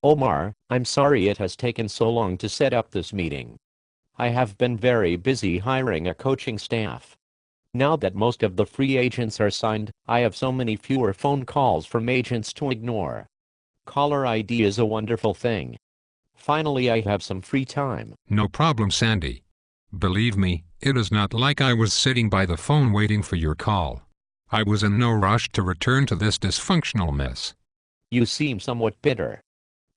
Omar, I'm sorry it has taken so long to set up this meeting. I have been very busy hiring a coaching staff. Now that most of the free agents are signed, I have so many fewer phone calls from agents to ignore. Caller ID is a wonderful thing. Finally, I have some free time. No problem, Sandy. Believe me, it is not like I was sitting by the phone waiting for your call. I was in no rush to return to this dysfunctional mess. You seem somewhat bitter.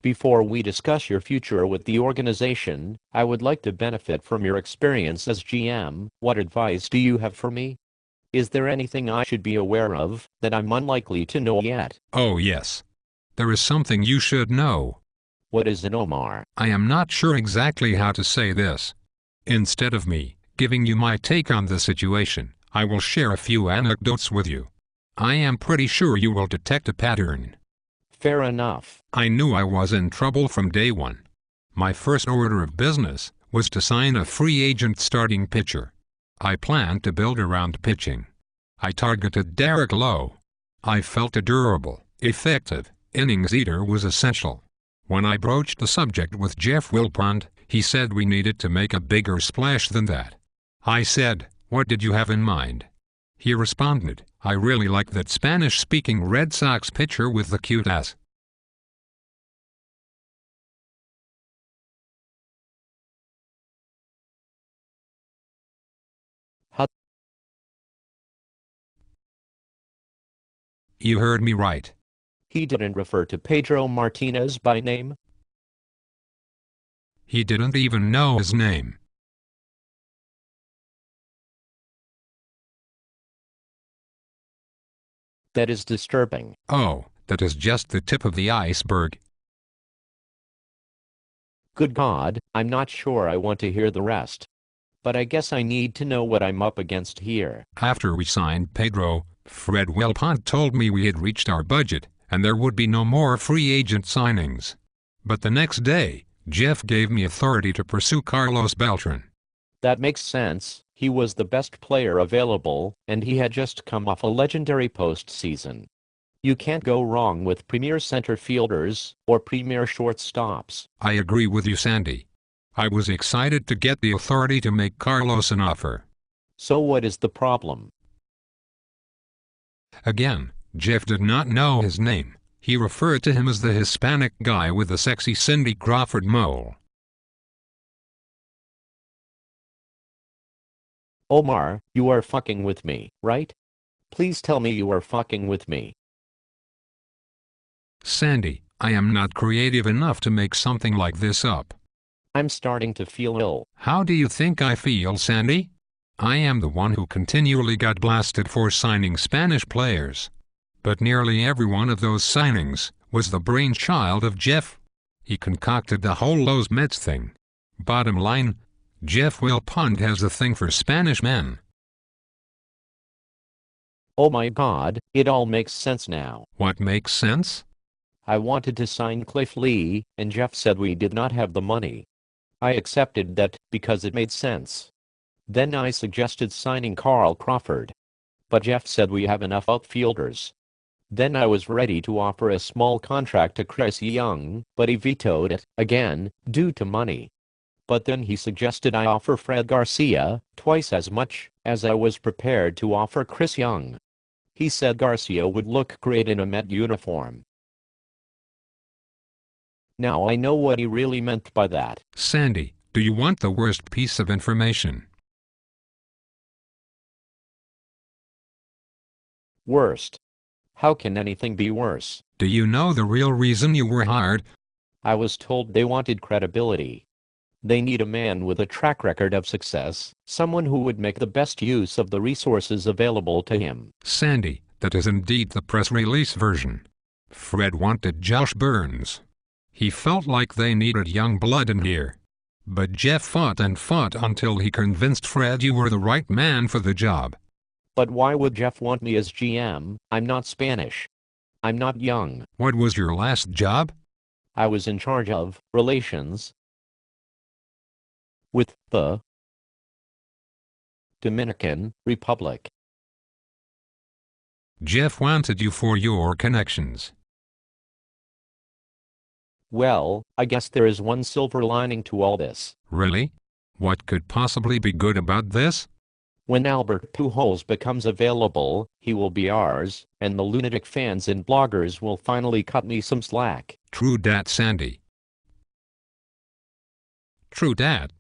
Before we discuss your future with the organization, I would like to benefit from your experience as GM. What advice do you have for me? Is there anything I should be aware of that I'm unlikely to know yet? Oh yes. There is something you should know. What is it, Omar? I am not sure exactly how to say this. Instead of me giving you my take on the situation, I will share a few anecdotes with you. I am pretty sure you will detect a pattern. Fair enough. I knew I was in trouble from day one. My first order of business was to sign a free agent starting pitcher. I planned to build around pitching. I targeted Derek Lowe. I felt a durable, effective innings eater was essential. When I broached the subject with Jeff Wilpon, he said we needed to make a bigger splash than that. I said, "What did you have in mind?" He responded, "I really like that Spanish-speaking Red Sox pitcher with the cute ass." How? You heard me right. He didn't refer to Pedro Martinez by name? He didn't even know his name. That is disturbing. Oh, that is just the tip of the iceberg. Good God, I'm not sure I want to hear the rest. But I guess I need to know what I'm up against here. After we signed Pedro, Fred Wilpon told me we had reached our budget, and there would be no more free agent signings. But the next day, Jeff gave me authority to pursue Carlos Beltran. That makes sense. He was the best player available, and he had just come off a legendary postseason. You can't go wrong with premier center fielders or premier shortstops. I agree with you, Sandy. I was excited to get the authority to make Carlos an offer. So what is the problem? Again, Jeff did not know his name. He referred to him as the Hispanic guy with the sexy Cindy Crawford mole. Omar, you are fucking with me, right? Please tell me you are fucking with me. Sandy, I am not creative enough to make something like this up. I'm starting to feel ill. How do you think I feel, Sandy? I am the one who continually got blasted for signing Spanish players. But nearly every one of those signings was the brainchild of Jeff. He concocted the whole Lowe's Mets thing. Bottom line, Jeff Wilpon has a thing for Spanish men. Oh my God, it all makes sense now. What makes sense? I wanted to sign Cliff Lee, and Jeff said we did not have the money. I accepted that because it made sense. Then I suggested signing Carl Crawford. But Jeff said we have enough outfielders. Then I was ready to offer a small contract to Chris Young, but he vetoed it, again, due to money. But then he suggested I offer Fred Garcia twice as much as I was prepared to offer Chris Young. He said Garcia would look great in a Met uniform. Now I know what he really meant by that. Sandy, do you want the worst piece of information? Worst? How can anything be worse? Do you know the real reason you were hired? I was told they wanted credibility. They need a man with a track record of success, someone who would make the best use of the resources available to him. Sandy, that is indeed the press release version. Fred wanted Josh Burns. He felt like they needed young blood in here. But Jeff fought and fought until he convinced Fred you were the right man for the job. But why would Jeff want me as GM? I'm not Spanish. I'm not young. What was your last job? I was in charge of relations with the Dominican Republic. Jeff wanted you for your connections. Well, I guess there is one silver lining to all this. Really? What could possibly be good about this? When Albert Pujols becomes available, he will be ours, and the lunatic fans and bloggers will finally cut me some slack. True dat, Sandy. True dat.